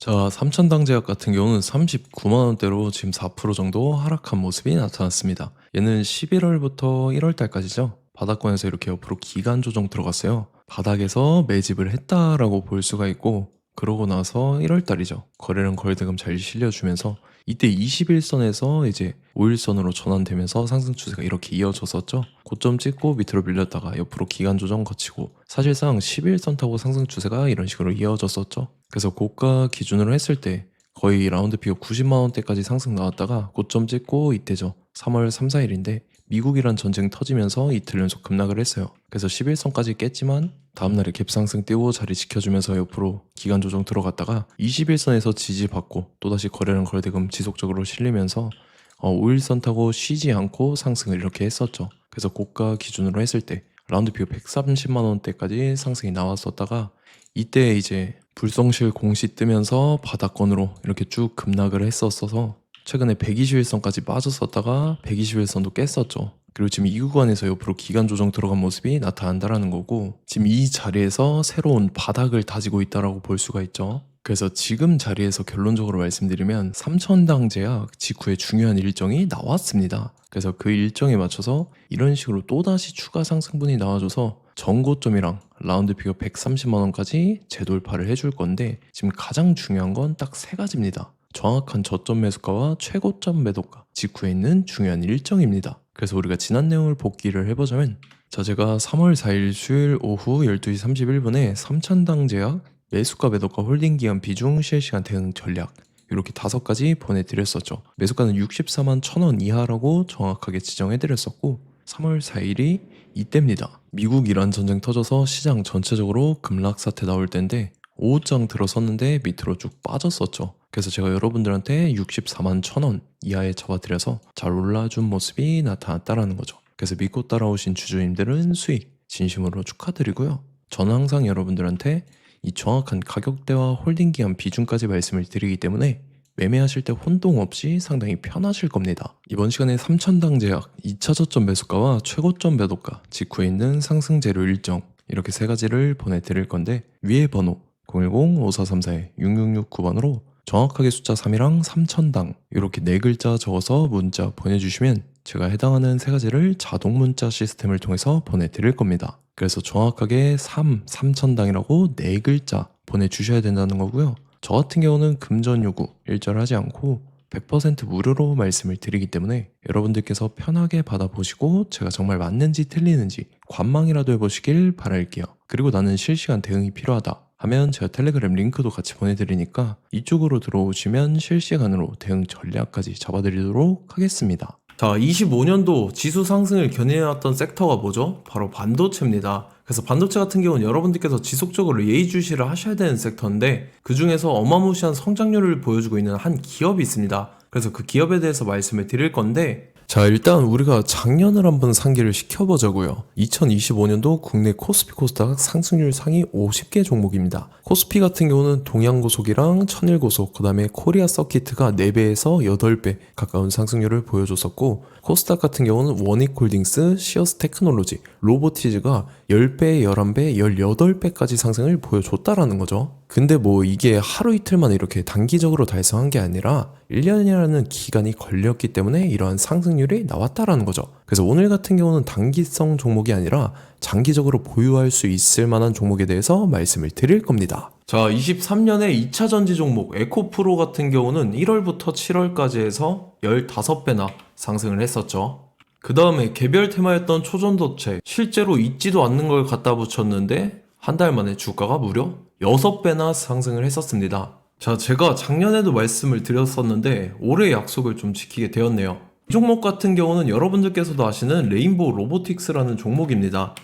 자, 삼천당제약 같은 경우는 39만 원대로 지금 4% 정도 하락한 모습이 나타났습니다. 얘는 11월부터 1월 달까지죠. 바닥권에서 이렇게 옆으로 기간 조정 들어갔어요. 바닥에서 매집을 했다라고 볼 수가 있고, 그러고 나서 1월 달이죠. 거래량 거래대금 잘 실려주면서 이때 21선에서 이제 5일선으로 전환되면서 상승 추세가 이렇게 이어졌었죠. 고점 찍고 밑으로 밀렸다가 옆으로 기간 조정 거치고 사실상 11선 타고 상승 추세가 이런 식으로 이어졌었죠. 그래서 고가 기준으로 했을 때 거의 라운드 피어 90만 원대까지 상승 나왔다가 고점 찍고 이때죠. 3월 3, 4일인데 미국이란 전쟁 터지면서 이틀 연속 급락을 했어요. 그래서 11선까지 깼지만 다음날에 갭상승 띄고 자리 지켜주면서 옆으로 기간 조정 들어갔다가 21선에서 지지받고 또다시 거래량 거래대금 지속적으로 실리면서 5일선 타고 쉬지 않고 상승을 이렇게 했었죠. 그래서 고가 기준으로 했을 때 라운드 피어 130만 원대까지 상승이 나왔었다가 이때 이제 불성실 공시 뜨면서 바닥권으로 이렇게 쭉 급락을 했었어서 최근에 121선까지 빠졌었다가 121선도 깼었죠. 그리고 지금 이 구간에서 옆으로 기간 조정 들어간 모습이 나타난다라는 거고, 지금 이 자리에서 새로운 바닥을 다지고 있다라고 볼 수가 있죠. 그래서 지금 자리에서 결론적으로 말씀드리면 삼천당제약 직후에 중요한 일정이 나왔습니다. 그래서 그 일정에 맞춰서 이런 식으로 또다시 추가 상승분이 나와줘서 전고점이랑 라운드 피겨 130만 원까지 재돌파를 해줄 건데, 지금 가장 중요한 건 딱 세 가지입니다. 정확한 저점 매수가와 최고점 매도가 직후에 있는 중요한 일정입니다. 그래서 우리가 지난 내용을 복기를 해보자면, 자, 제가 3월 4일 수요일 오후 12시 31분에 삼천당제약 매수가 매도가 홀딩 기간 비중 실시간 대응 전략 이렇게 5가지 보내드렸었죠. 매수가는 64만 1,000원 이하라고 정확하게 지정해드렸었고, 3월 4일이 이때입니다. 미국 이란 전쟁 터져서 시장 전체적으로 급락 사태 나올 때인데 오후장 들어섰는데 밑으로 쭉 빠졌었죠. 그래서 제가 여러분들한테 64만 1,000원 이하에 잡아드려서 잘 올라준 모습이 나타났다라는 거죠. 그래서 믿고 따라오신 주주님들은 수익 진심으로 축하드리고요. 저는 항상 여러분들한테 이 정확한 가격대와 홀딩 기간 비중까지 말씀을 드리기 때문에 매매하실 때 혼동 없이 상당히 편하실 겁니다. 이번 시간에 삼천당제약 2차 저점 매수가와 최고점 매도가 직후에 있는 상승 재료 일정 이렇게 세 가지를 보내드릴 건데, 위에 번호 010-5434-6669번으로 정확하게 숫자 3이랑 삼천당 이렇게 네 글자 적어서 문자 보내주시면 제가 해당하는 세 가지를 자동 문자 시스템을 통해서 보내드릴 겁니다. 그래서 정확하게 삼천당이라고 네 글자 보내주셔야 된다는 거고요. 저 같은 경우는 금전 요구 일절하지 않고 100% 무료로 말씀을 드리기 때문에 여러분들께서 편하게 받아보시고 제가 정말 맞는지 틀리는지 관망이라도 해보시길 바랄게요. 그리고 나는 실시간 대응이 필요하다 하면 제가 텔레그램 링크도 같이 보내드리니까 이쪽으로 들어오시면 실시간으로 대응 전략까지 잡아드리도록 하겠습니다. 자, 25년도 지수 상승을 견인해왔던 섹터가 뭐죠? 바로 반도체입니다. 그래서 반도체 같은 경우는 여러분들께서 지속적으로 예의주시를 하셔야 되는 섹터인데, 그 중에서 어마무시한 성장률을 보여주고 있는 한 기업이 있습니다. 그래서 그 기업에 대해서 말씀을 드릴 건데, 자, 일단 우리가 작년을 한번 상기를 시켜보자고요. 2025년도 국내 코스피 코스닥 상승률 상위 50개 종목입니다. 코스피 같은 경우는 동양고속이랑 천일고속, 그 다음에 코리아 서키트가 4배에서 8배 가까운 상승률을 보여줬었고, 코스닥 같은 경우는 원익홀딩스, 시어스 테크놀로지, 로보티즈가 10배, 11배, 18배까지 상승을 보여줬다라는 거죠. 근데 뭐 이게 하루 이틀만 이렇게 단기적으로 달성한 게 아니라 1년이라는 기간이 걸렸기 때문에 이러한 상승률이 나왔다라는 거죠. 그래서 오늘 같은 경우는 단기성 종목이 아니라 장기적으로 보유할 수 있을 만한 종목에 대해서 말씀을 드릴 겁니다. 자, 23년에 2차 전지 종목 에코프로 같은 경우는 1월부터 7월까지 해서 15배나 상승을 했었죠. 그 다음에 개별 테마였던 초전도체, 실제로 있지도 않는 걸 갖다 붙였는데 한 달 만에 주가가 무려 6배나 상승을 했었습니다. 자, 제가 작년에도 말씀을 드렸었는데 올해 약속을 좀 지키게 되었네요. 이 종목 같은 경우는 여러분들께서도 아시는 레인보우 로보틱스라는 종목입니다.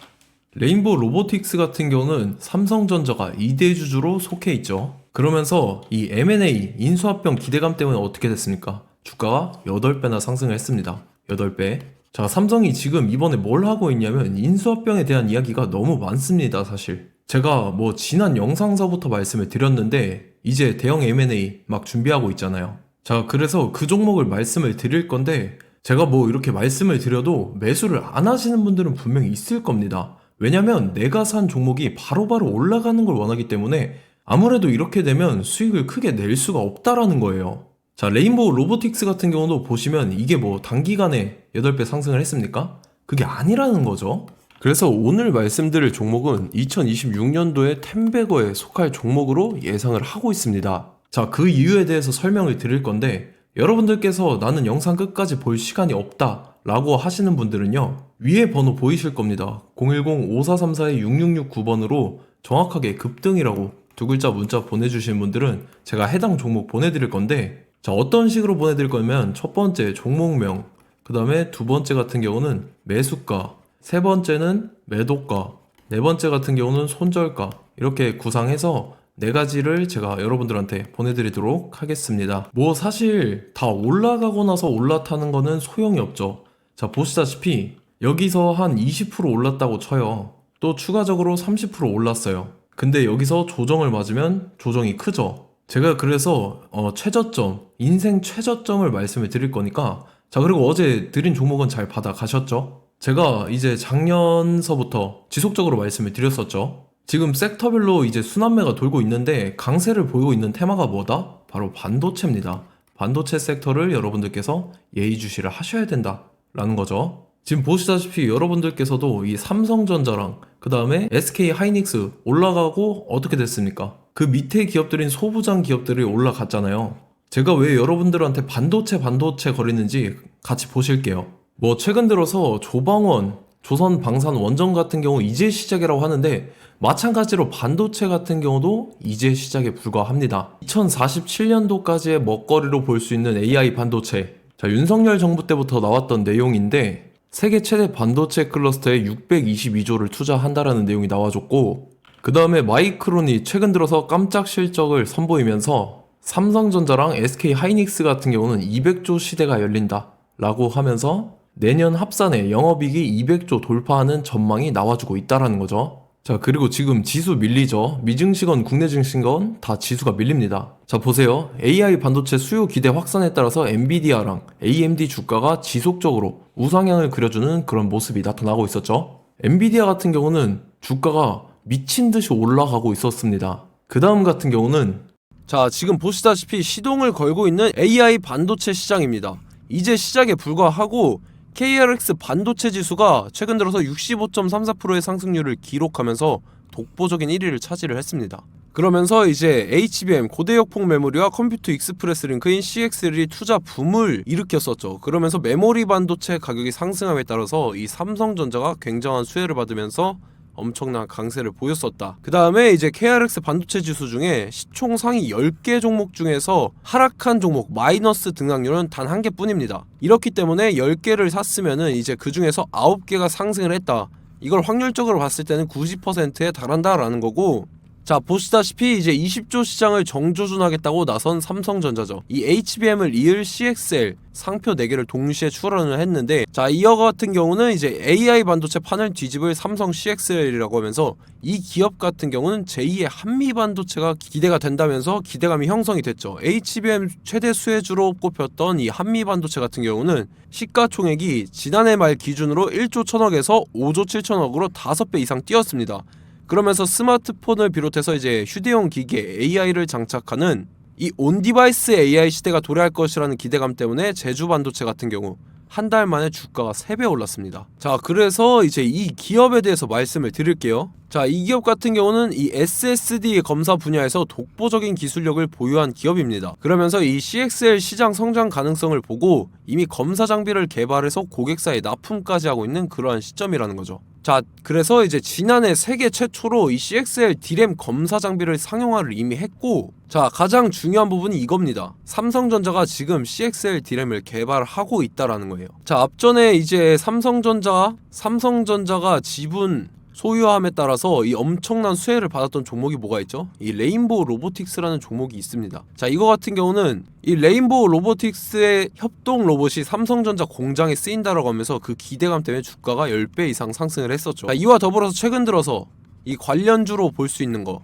레인보우 로보틱스 같은 경우는 삼성전자가 2대 주주로 속해 있죠. 그러면서 이 M&A 인수합병 기대감 때문에 어떻게 됐습니까? 주가가 8배나 상승을 했습니다. 8배. 자, 삼성이 지금 이번에 뭘 하고 있냐면 인수합병에 대한 이야기가 너무 많습니다, 사실. 제가 뭐 지난 영상서부터 말씀을 드렸는데 이제 대형 M&A 막 준비하고 있잖아요. 자, 그래서 그 종목을 말씀을 드릴 건데, 제가 뭐 이렇게 말씀을 드려도 매수를 안 하시는 분들은 분명히 있을 겁니다. 왜냐면 내가 산 종목이 바로바로 올라가는 걸 원하기 때문에 아무래도 이렇게 되면 수익을 크게 낼 수가 없다라는 거예요. 자, 레인보우 로보틱스 같은 경우도 보시면 이게 뭐 단기간에 8배 상승을 했습니까? 그게 아니라는 거죠. 그래서 오늘 말씀드릴 종목은 2026년도에 텐베거에 속할 종목으로 예상을 하고 있습니다. 자, 그 이유에 대해서 설명을 드릴 건데, 여러분들께서 나는 영상 끝까지 볼 시간이 없다 라고 하시는 분들은요, 위에 번호 보이실 겁니다. 010-5434-6669번으로 정확하게 급등이라고 두 글자 문자 보내주신 분들은 제가 해당 종목 보내드릴 건데, 자, 어떤 식으로 보내드릴 거냐면 첫 번째 종목명, 그 다음에 두 번째 같은 경우는 매수가, 세 번째는 매도가, 네 번째 같은 경우는 손절가, 이렇게 구상해서 네 가지를 제가 여러분들한테 보내드리도록 하겠습니다. 뭐 사실 다 올라가고 나서 올라타는 거는 소용이 없죠. 자, 보시다시피 여기서 한 20% 올랐다고 쳐요. 또 추가적으로 30% 올랐어요. 근데 여기서 조정을 맞으면 조정이 크죠. 제가 그래서 최저점, 인생 최저점을 말씀을 드릴 거니까, 자, 그리고 어제 드린 종목은 잘 받아가셨죠? 제가 이제 작년서부터 지속적으로 말씀을 드렸었죠. 지금 섹터별로 이제 순환매가 돌고 있는데 강세를 보이고 있는 테마가 뭐다? 바로 반도체입니다. 반도체 섹터를 여러분들께서 예의주시를 하셔야 된다라는 거죠. 지금 보시다시피 여러분들께서도 이 삼성전자랑 그 다음에 SK 하이닉스 올라가고 어떻게 됐습니까? 그 밑에 기업들인 소부장 기업들이 올라갔잖아요. 제가 왜 여러분들한테 반도체 거리는지 같이 보실게요. 뭐 최근 들어서 조방원, 조선방산원전 같은 경우 이제 시작이라고 하는데, 마찬가지로 반도체 같은 경우도 이제 시작에 불과합니다. 2047년도까지의 먹거리로 볼 수 있는 AI 반도체. 자, 윤석열 정부 때부터 나왔던 내용인데, 세계 최대 반도체 클러스터에 622조를 투자한다라는 내용이 나와줬고, 그 다음에 마이크론이 최근 들어서 깜짝 실적을 선보이면서 삼성전자랑 SK 하이닉스 같은 경우는 200조 시대가 열린다 라고 하면서 내년 합산에 영업이익이 200조 돌파하는 전망이 나와주고 있다라는 거죠. 자, 그리고 지금 지수 밀리죠. 미증시건 국내 증시건 다 지수가 밀립니다. 자, 보세요. AI 반도체 수요 기대 확산에 따라서 엔비디아랑 AMD 주가가 지속적으로 우상향을 그려주는 그런 모습이 나타나고 있었죠. 엔비디아 같은 경우는 주가가 미친 듯이 올라가고 있었습니다. 그 다음 같은 경우는, 자, 지금 보시다시피 시동을 걸고 있는 AI 반도체 시장입니다. 이제 시작에 불과하고 KRX 반도체 지수가 최근 들어서 65.34%의 상승률을 기록하면서 독보적인 1위를 차지를 했습니다. 그러면서 이제 HBM 고대역폭 메모리와 컴퓨터 익스프레스 링크인 CXL이 투자 붐을 일으켰었죠. 그러면서 메모리 반도체 가격이 상승함에 따라서 이 삼성전자가 굉장한 수혜를 받으면서 엄청난 강세를 보였었다. 그 다음에 이제 KRX 반도체 지수 중에 시총 상위 10개 종목 중에서 하락한 종목 마이너스 등락률은 단 1개뿐입니다. 이렇기 때문에 10개를 샀으면은 이제 그 중에서 9개가 상승을 했다. 이걸 확률적으로 봤을 때는 90%에 달한다라는 거고, 자, 보시다시피 이제 20조 시장을 정조준하겠다고 나선 삼성전자죠. 이 HBM을 이을 CXL 상표 4개를 동시에 출원을 했는데, 자, 이어 같은 경우는 이제 AI 반도체 판을 뒤집을 삼성 CXL이라고 하면서 이 기업 같은 경우는 제2의 한미 반도체가 기대가 된다면서 기대감이 형성이 됐죠. HBM 최대 수혜주로 꼽혔던 이 한미 반도체 같은 경우는 시가총액이 지난해 말 기준으로 1조 1000억에서 5조 7천억으로 5배 이상 뛰었습니다. 그러면서 스마트폰을 비롯해서 이제 휴대용 기기에 AI를 장착하는 이 온디바이스 AI 시대가 도래할 것이라는 기대감 때문에 제주 반도체 같은 경우 한 달 만에 주가가 3배 올랐습니다. 자, 그래서 이제 이 기업에 대해서 말씀을 드릴게요. 자, 이 기업 같은 경우는 이 SSD 검사 분야에서 독보적인 기술력을 보유한 기업입니다. 그러면서 이 CXL 시장 성장 가능성을 보고 이미 검사 장비를 개발해서 고객사에 납품까지 하고 있는 그러한 시점이라는 거죠. 자, 그래서 이제 지난해 세계 최초로 이 CXL D램 검사 장비를 상용화를 이미 했고, 자, 가장 중요한 부분이 이겁니다. 삼성전자가 지금 CXL D램을 개발하고 있다라는 거예요. 자, 앞전에 이제 삼성전자가 지분 소유함에 따라서 이 엄청난 수혜를 받았던 종목이 뭐가 있죠? 이 레인보우 로보틱스라는 종목이 있습니다. 자, 이거 같은 경우는 이 레인보우 로보틱스의 협동 로봇이 삼성전자 공장에 쓰인다라고 하면서 그 기대감 때문에 주가가 10배 이상 상승을 했었죠. 자, 이와 더불어서 최근 들어서 이 관련주로 볼 수 있는 거,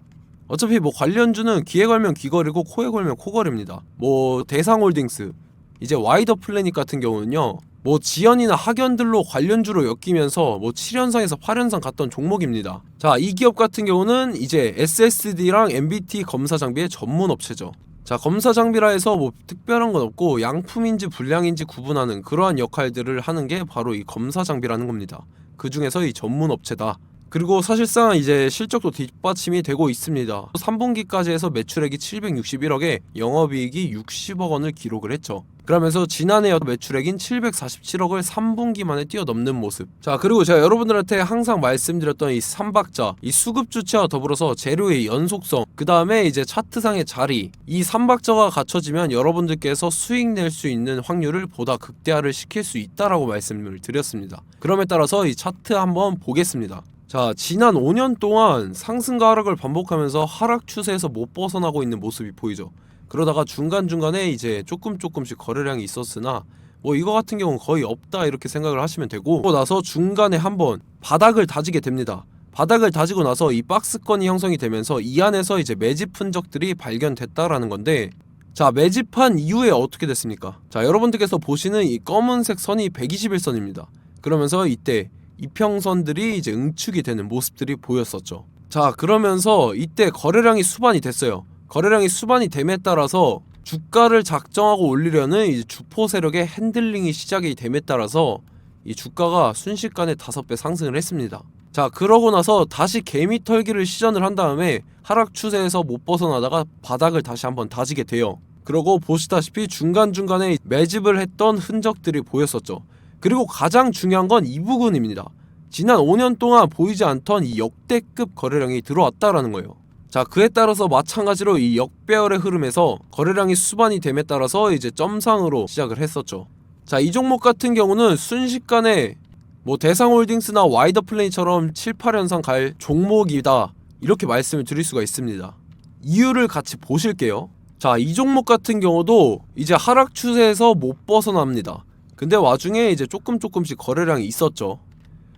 어차피 뭐 관련주는 귀에 걸면 귀걸이고 코에 걸면 코걸입니다. 뭐 대상홀딩스, 이제 와이더 플래닛 같은 경우는요, 뭐 지연이나 학연들로 관련주로 엮이면서 뭐 7연상에서 8연상 갔던 종목입니다. 자, 이 기업 같은 경우는 이제 SSD랑 MBT 검사 장비의 전문 업체죠. 자, 검사 장비라 해서 뭐 특별한 건 없고 양품인지 불량인지 구분하는 그러한 역할들을 하는 게 바로 이 검사 장비라는 겁니다. 그 중에서 이 전문 업체다. 그리고 사실상 이제 실적도 뒷받침이 되고 있습니다. 3분기까지 해서 매출액이 761억에 영업이익이 60억 원을 기록을 했죠. 그러면서 지난해 매출액인 747억을 3분기 만에 뛰어넘는 모습. 자, 그리고 제가 여러분들한테 항상 말씀드렸던 이 3박자, 이 수급 주체와 더불어서 재료의 연속성, 그 다음에 이제 차트상의 자리, 이 3박자가 갖춰지면 여러분들께서 수익 낼 수 있는 확률을 보다 극대화를 시킬 수 있다라고 말씀을 드렸습니다. 그럼에 따라서 이 차트 한번 보겠습니다. 자, 지난 5년 동안 상승과 하락을 반복하면서 하락 추세에서 못 벗어나고 있는 모습이 보이죠. 그러다가 중간중간에 이제 조금씩 거래량이 있었으나 뭐 이거 같은 경우는 거의 없다 이렇게 생각을 하시면 되고, 그러고 나서 중간에 한번 바닥을 다지게 됩니다. 바닥을 다지고 나서 이 박스권이 형성이 되면서 이 안에서 이제 매집 흔적들이 발견됐다라는 건데, 자, 매집한 이후에 어떻게 됐습니까? 자, 여러분들께서 보시는 이 검은색 선이 121선입니다. 그러면서 이때 이평선들이 이제 응축이 되는 모습들이 보였었죠. 자, 그러면서 이때 거래량이 수반이 됐어요. 거래량이 수반이 됨에 따라서 주가를 작정하고 올리려는 이제 주포 세력의 핸들링이 시작이 됨에 따라서 이 주가가 순식간에 5배 상승을 했습니다. 자, 그러고 나서 다시 개미 털기를 시전을 한 다음에 하락 추세에서 못 벗어나다가 바닥을 다시 한번 다지게 돼요. 그러고 보시다시피 중간중간에 매집을 했던 흔적들이 보였었죠. 그리고 가장 중요한 건 이 부분입니다. 지난 5년 동안 보이지 않던 이 역대급 거래량이 들어왔다라는 거예요. 자, 그에 따라서 마찬가지로 이 역배열의 흐름에서 거래량이 수반이 됨에 따라서 이제 점상으로 시작을 했었죠. 자, 이 종목 같은 경우는 순식간에 뭐 대상홀딩스나 와이더플레이처럼 7, 8연상 갈 종목이다 이렇게 말씀을 드릴 수가 있습니다. 이유를 같이 보실게요. 자, 이 종목 같은 경우도 이제 하락 추세에서 못 벗어납니다. 근데 와중에 이제 조금씩 거래량이 있었죠.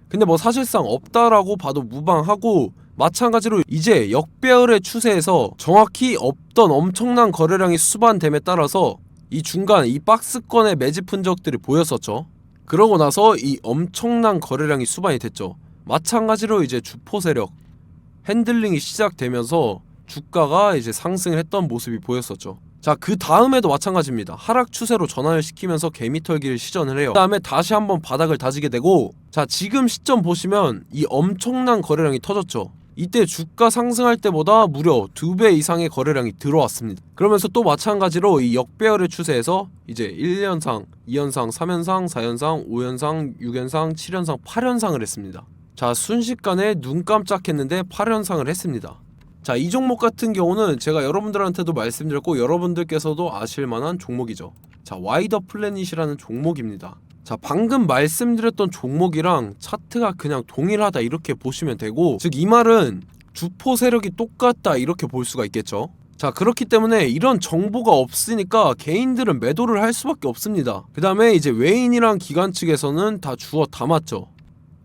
근데 뭐 사실상 없다라고 봐도 무방하고, 마찬가지로 이제 역배열의 추세에서 정확히 없던 엄청난 거래량이 수반됨에 따라서 이 중간 이 박스권의 매집 흔적들이 보였었죠. 그러고 나서 이 엄청난 거래량이 수반이 됐죠. 마찬가지로 이제 주포 세력 핸들링이 시작되면서 주가가 이제 상승을 했던 모습이 보였었죠. 자, 그 다음에도 마찬가지입니다. 하락 추세로 전환을 시키면서 개미털기를 시전을 해요. 그 다음에 다시 한번 바닥을 다지게 되고, 자, 지금 시점 보시면 이 엄청난 거래량이 터졌죠. 이때 주가 상승할 때보다 무려 2배 이상의 거래량이 들어왔습니다. 그러면서 또 마찬가지로 이 역배열의 추세에서 이제 1연상, 2연상, 3연상, 4연상, 5연상, 6연상, 7연상, 8연상을 했습니다. 자, 순식간에 눈 깜짝했는데 8연상을 했습니다. 자, 이 종목 같은 경우는 제가 여러분들한테도 말씀드렸고 여러분들께서도 아실만한 종목이죠. 자, 와이더 플래닛이라는 종목입니다. 자, 방금 말씀드렸던 종목이랑 차트가 그냥 동일하다 이렇게 보시면 되고, 즉 이 말은 주포 세력이 똑같다 이렇게 볼 수가 있겠죠. 자, 그렇기 때문에 이런 정보가 없으니까 개인들은 매도를 할 수밖에 없습니다. 그 다음에 이제 외인이랑 기관 측에서는 다 주워 담았죠.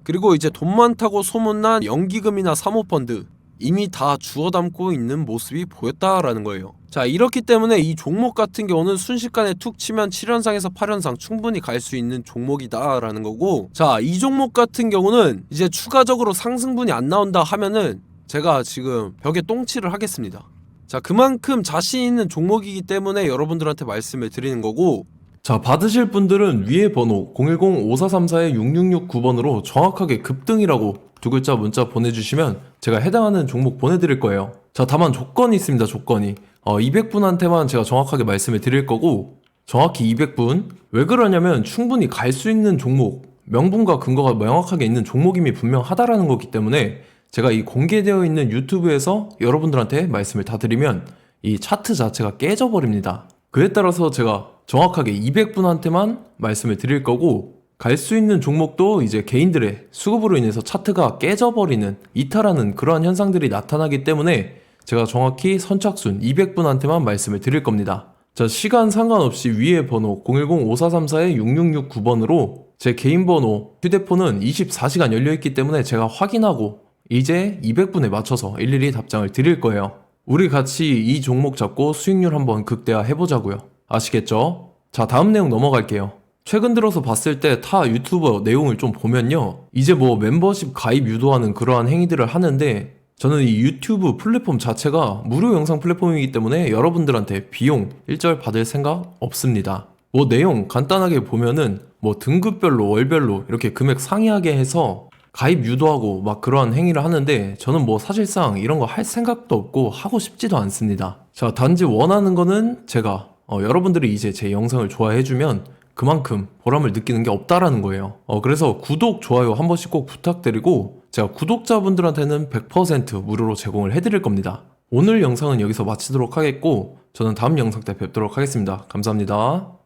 그리고 이제 돈 많다고 소문난 연기금이나 사모펀드 이미 다 주워 담고 있는 모습이 보였다라는 거예요. 자, 이렇기 때문에 이 종목 같은 경우는 순식간에 툭 치면 7연상에서 8연상 충분히 갈 수 있는 종목이다 라는 거고, 자, 이 종목 같은 경우는 이제 추가적으로 상승분이 안 나온다 하면은 제가 지금 벽에 똥칠을 하겠습니다. 자, 그만큼 자신 있는 종목이기 때문에 여러분들한테 말씀을 드리는 거고, 자, 받으실 분들은 위에 번호 010-5434-6669번으로 정확하게 급등이라고 두 글자 문자 보내주시면 제가 해당하는 종목 보내드릴 거예요. 자, 다만 조건이 있습니다. 조건이 200분한테만 제가 정확하게 말씀을 드릴 거고, 정확히 200분. 왜 그러냐면 충분히 갈 수 있는 종목, 명분과 근거가 명확하게 있는 종목임이 분명하다라는 거기 때문에 제가 이 공개되어 있는 유튜브에서 여러분들한테 말씀을 다 드리면 이 차트 자체가 깨져버립니다. 그에 따라서 제가 정확하게 200분한테만 말씀을 드릴 거고, 갈 수 있는 종목도 이제 개인들의 수급으로 인해서 차트가 깨져버리는, 이탈하는 그러한 현상들이 나타나기 때문에 제가 정확히 선착순 200분한테만 말씀을 드릴 겁니다. 자, 시간 상관없이 위에 번호 010-5434-6669번으로 제 개인 번호, 휴대폰은 24시간 열려있기 때문에 제가 확인하고 이제 200분에 맞춰서 일일이 답장을 드릴 거예요. 우리 같이 이 종목 잡고 수익률 한번 극대화 해보자고요. 아시겠죠? 자, 다음 내용 넘어갈게요. 최근 들어서 봤을 때 타 유튜버 내용을 좀 보면요. 이제 뭐 멤버십 가입 유도하는 그러한 행위들을 하는데 저는 이 유튜브 플랫폼 자체가 무료 영상 플랫폼이기 때문에 여러분들한테 비용 일절 받을 생각 없습니다. 뭐 내용 간단하게 보면은 뭐 등급별로 월별로 이렇게 금액 상이하게 해서 가입 유도하고 막 그러한 행위를 하는데 저는 뭐 사실상 이런 거 할 생각도 없고 하고 싶지도 않습니다. 자, 단지 원하는 거는 제가 여러분들이 이제 제 영상을 좋아해주면 그만큼 보람을 느끼는 게 없다라는 거예요. 그래서 구독, 좋아요 한 번씩 꼭 부탁드리고 제가 구독자분들한테는 100% 무료로 제공을 해드릴 겁니다. 오늘 영상은 여기서 마치도록 하겠고 저는 다음 영상 때 뵙도록 하겠습니다. 감사합니다.